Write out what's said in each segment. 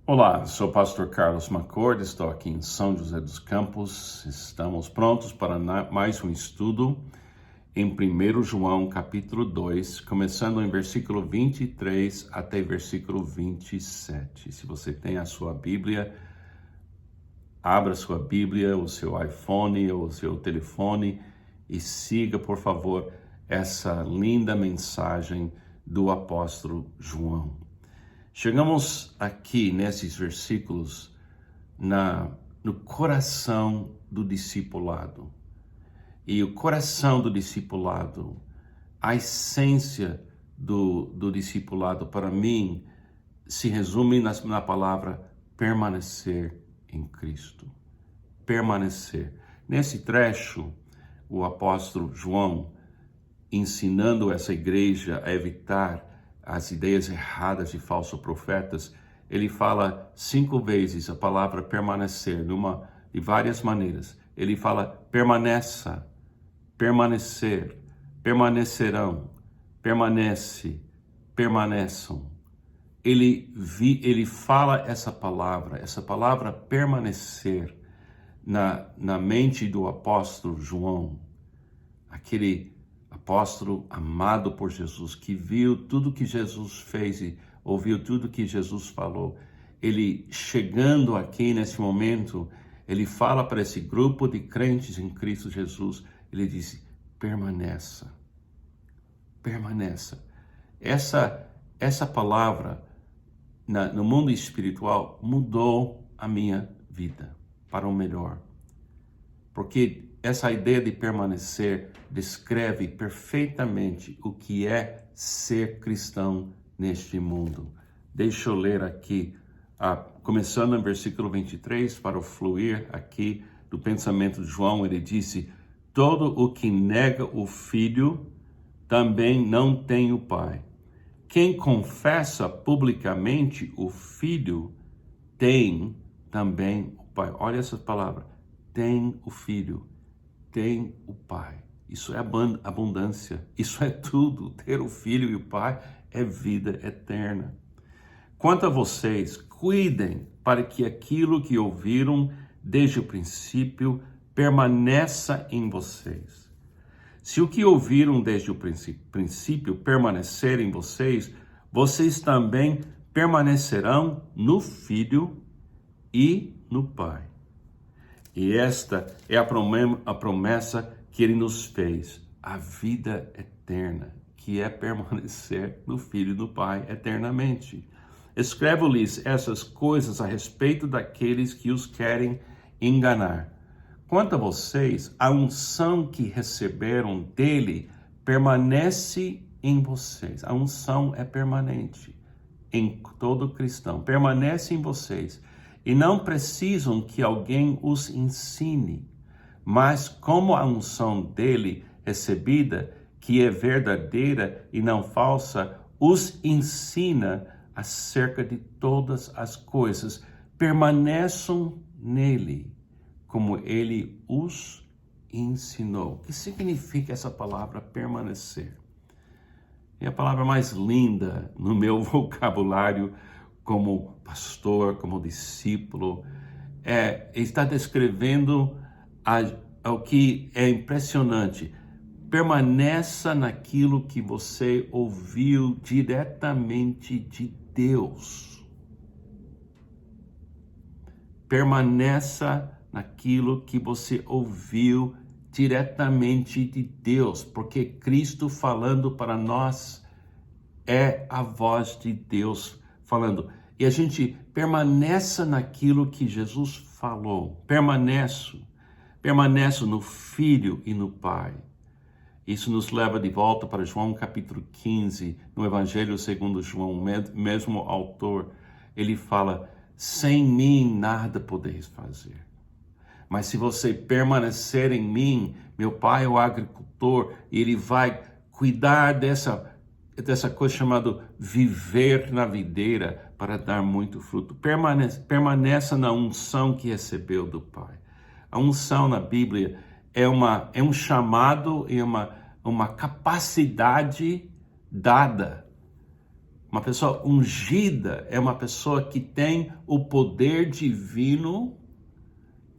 Olá, sou o pastor Carlos McCord, estou aqui em São José dos Campos. Estamos prontos para mais um estudo em 1 João capítulo 2, começando em versículo 23 até versículo 27. Se você tem a sua Bíblia, abra sua Bíblia, o seu iPhone ou o seu telefone e siga, por favor, essa linda mensagem do apóstolo João. Chegamos aqui nesses versículos no coração do discipulado. E o coração do discipulado, a essência do discipulado, para mim, se resume na palavra permanecer em Cristo. Permanecer. Nesse trecho, o apóstolo João, ensinando essa igreja a evitar as ideias erradas de falsos profetas, ele fala 5 vezes a palavra permanecer, de várias maneiras. Ele fala permaneça, permanecer, permanecerão, permanece, permaneçam. Ele fala essa palavra permanecer na mente do apóstolo João, aquele apóstolo amado por Jesus, que viu tudo que Jesus fez e ouviu tudo que Jesus falou. Ele, chegando aqui nesse momento, ele fala para esse grupo de crentes em Cristo Jesus, ele diz: permaneça, permaneça. Essa palavra no mundo espiritual mudou a minha vida para o melhor, porque essa ideia de permanecer descreve perfeitamente o que é ser cristão neste mundo. Deixa eu ler aqui, começando no versículo 23, para o fluir aqui do pensamento de João. Ele disse: todo o que nega o Filho também não tem o Pai. Quem confessa publicamente o Filho tem também o Pai. Olha essa palavra, tem o Filho, tem o Pai. Isso é abundância, isso é tudo. Ter o Filho e o Pai é vida eterna. Quanto a vocês, cuidem para que aquilo que ouviram desde o princípio permaneça em vocês. Se o que ouviram desde o princípio permanecer em vocês, vocês também permanecerão no Filho e no Pai. E esta é a promessa que ele nos fez, a vida eterna, que é permanecer no Filho e no Pai eternamente. Escrevo-lhes essas coisas a respeito daqueles que os querem enganar. Quanto a vocês, a unção que receberam dele permanece em vocês. A unção é permanente em todo cristão, permanece em vocês. E não precisam que alguém os ensine, mas como a unção dele recebida, que é verdadeira e não falsa, os ensina acerca de todas as coisas, permaneçam nele, como ele os ensinou. O que significa essa palavra permanecer? É a palavra mais linda no meu vocabulário como pastor, como discípulo. Está descrevendo o que é impressionante. Permaneça naquilo que você ouviu diretamente de Deus. Permaneça naquilo que você ouviu diretamente de Deus, porque Cristo falando para nós é a voz de Deus falando. E a gente permaneça naquilo que Jesus falou. Permaneço no Filho e no Pai. Isso nos leva de volta para João capítulo 15, no Evangelho segundo João, o mesmo autor. Ele fala: sem mim nada podeis fazer. Mas se você permanecer em mim, meu Pai é o agricultor, e ele vai cuidar dessa coisa chamada viver na videira para dar muito fruto. Permaneça na unção que recebeu do Pai. A unção na Bíblia é um chamado e uma capacidade dada Uma pessoa ungida é uma pessoa que tem o poder divino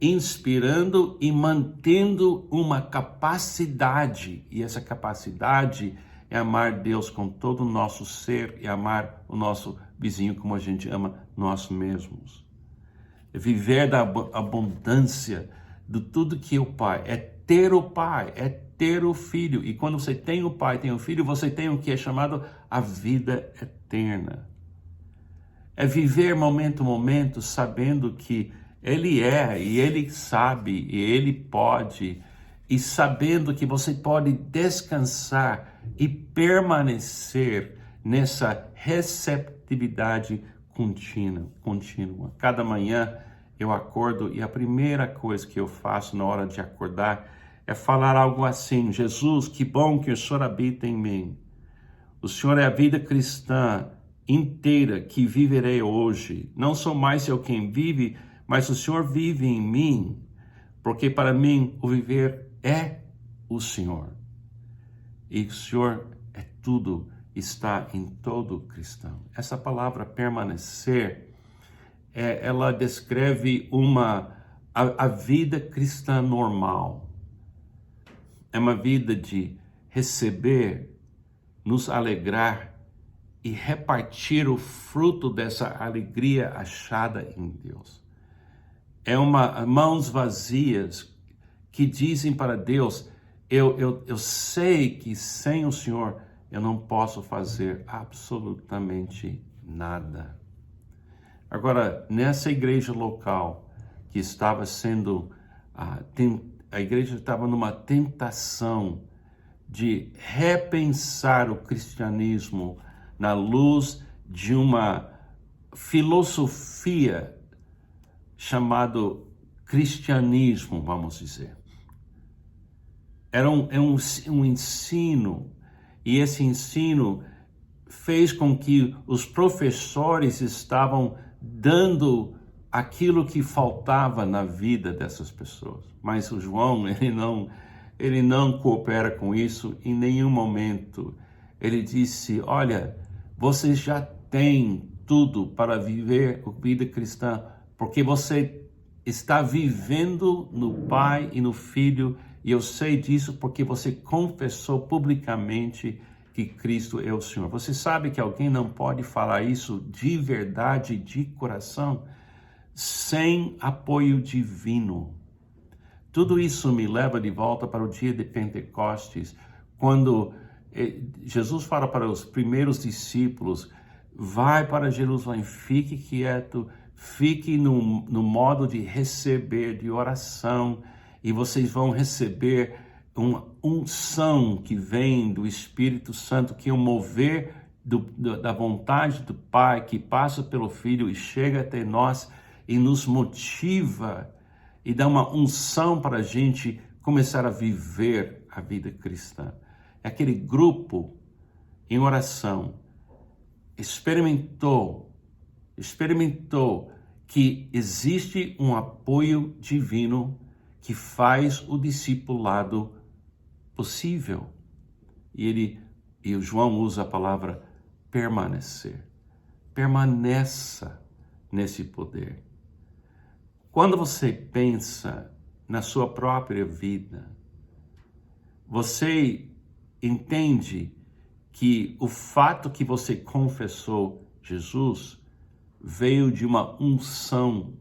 inspirando e mantendo uma capacidade, e essa capacidade é amar Deus com todo o nosso ser e amar o nosso vizinho como a gente ama nós mesmos. É viver da abundância de tudo que é o Pai, é ter o Pai, é ter o Filho. E quando você tem o Pai, tem o Filho, você tem o que é chamado a vida eterna. É viver momento a momento sabendo que Ele é, e Ele sabe, e Ele pode, e sabendo que você pode descansar e permanecer nessa receptividade contínua. Cada manhã eu acordo e a primeira coisa que eu faço na hora de acordar é falar algo assim: Jesus, que bom que o Senhor habita em mim. O Senhor é a vida cristã inteira que viverei hoje. Não sou mais eu quem vive, mas o Senhor vive em mim, porque para mim o viver é o Senhor. E o Senhor é tudo, está em todo cristão. Essa palavra permanecer, ela descreve a vida cristã normal. É uma vida de receber, nos alegrar e repartir o fruto dessa alegria achada em Deus. É mãos vazias que dizem para Deus: eu sei que sem o Senhor eu não posso fazer absolutamente nada. Agora, nessa igreja local que estava sendo, a igreja estava numa tentação de repensar o cristianismo na luz de uma filosofia chamado cristianismo, vamos dizer. Era um ensino, e esse ensino fez com que os professores estavam dando aquilo que faltava na vida dessas pessoas. Mas o João, ele não coopera com isso em nenhum momento. Ele disse: olha, você já tem tudo para viver a vida cristã, porque você está vivendo no Pai e no Filho, e eu sei disso porque você confessou publicamente que Cristo é o Senhor. Você sabe que alguém não pode falar isso de verdade, de coração, sem apoio divino. Tudo isso me leva de volta para o dia de Pentecostes, quando Jesus fala para os primeiros discípulos: vai para Jerusalém, fique quieto, fique no modo de receber, de oração, e vocês vão receber uma unção que vem do Espírito Santo, que é um mover da vontade do Pai, que passa pelo Filho e chega até nós e nos motiva e dá uma unção para a gente começar a viver a vida cristã. Aquele grupo em oração experimentou que existe um apoio divino que faz o discipulado possível. E o João usa a palavra permanecer. Permaneça nesse poder. Quando você pensa na sua própria vida, você entende que o fato que você confessou Jesus veio de uma unção,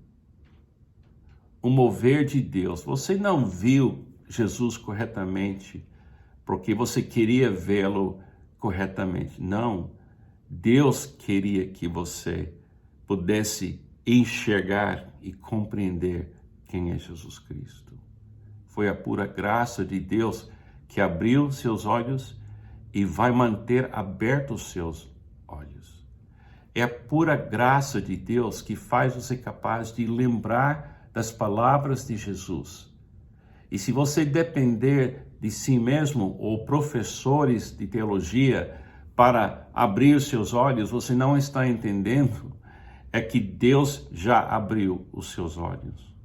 um mover de Deus. Você não viu Jesus corretamente porque você queria vê-lo corretamente. Não. Deus queria que você pudesse enxergar e compreender quem é Jesus Cristo. Foi a pura graça de Deus que abriu seus olhos e vai manter abertos os seus olhos. É a pura graça de Deus que faz você capaz de lembrar das palavras de Jesus. E se você depender de si mesmo ou professores de teologia para abrir os seus olhos, você não está entendendo é que Deus já abriu os seus olhos.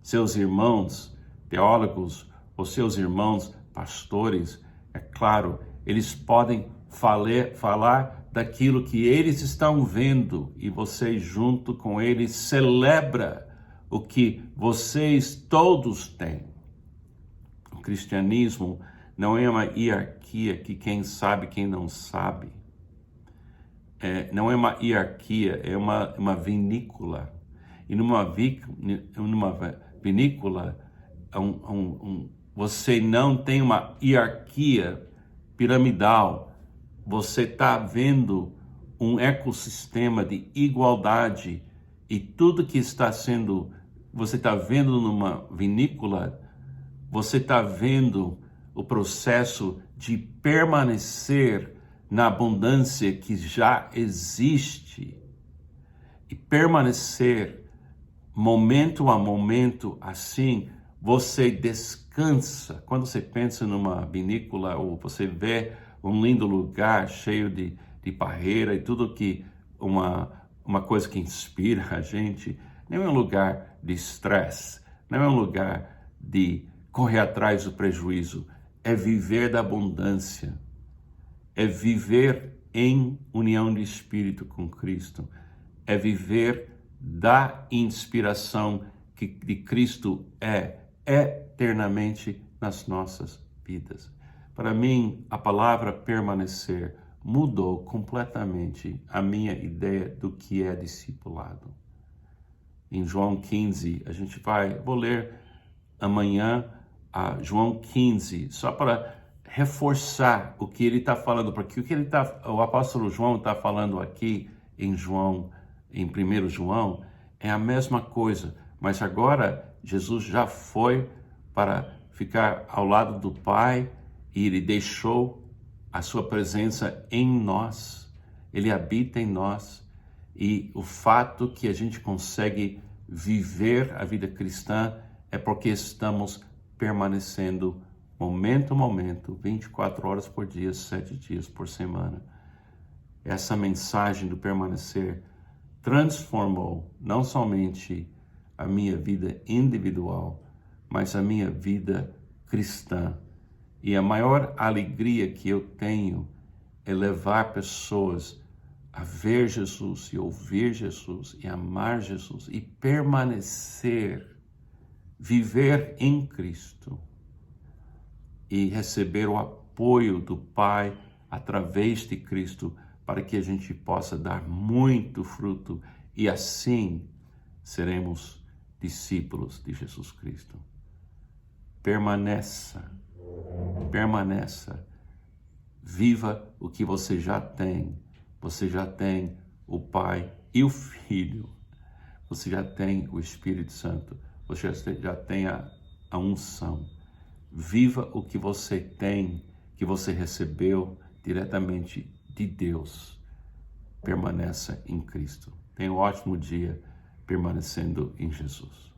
Seus irmãos teólogos ou seus irmãos pastores, é claro, eles podem falar daquilo que eles estão vendo e você junto com eles celebra o que vocês todos têm. O cristianismo não é uma hierarquia que quem sabe, quem não sabe. Não é uma hierarquia, é uma vinícola. E numa vinícola, você não tem uma hierarquia piramidal. Você está vendo um ecossistema de igualdade e tudo que está sendo, você está vendo numa vinícola, você está vendo o processo de permanecer na abundância que já existe e permanecer momento a momento assim, você descansa. Quando você pensa numa vinícola ou você vê um lindo lugar cheio de parreira e tudo que uma coisa que inspira a gente, não é um lugar de estresse, não é um lugar de correr atrás do prejuízo, é viver da abundância, é viver em união de espírito com Cristo, é viver da inspiração que de Cristo é eternamente nas nossas vidas. Para mim, a palavra permanecer mudou completamente a minha ideia do que é discipulado. Em João 15, vou ler amanhã João 15, só para reforçar o que ele está falando, porque o apóstolo João está falando aqui em 1 João, é a mesma coisa, mas agora Jesus já foi para ficar ao lado do Pai e ele deixou a sua presença em nós, ele habita em nós, e o fato que a gente consegue viver a vida cristã é porque estamos permanecendo momento a momento, 24 horas por dia, 7 dias por semana. Essa mensagem do permanecer transformou não somente a minha vida individual, mas a minha vida cristã. E a maior alegria que eu tenho é levar pessoas a ver Jesus e ouvir Jesus e amar Jesus e permanecer, viver em Cristo e receber o apoio do Pai através de Cristo para que a gente possa dar muito fruto e assim seremos discípulos de Jesus Cristo. Permaneça, viva o que você já tem. Você já tem o Pai e o Filho. Você já tem o Espírito Santo. Você já tem a unção. Viva o que você tem, que você recebeu diretamente de Deus. Permaneça em Cristo. Tenha um ótimo dia permanecendo em Jesus.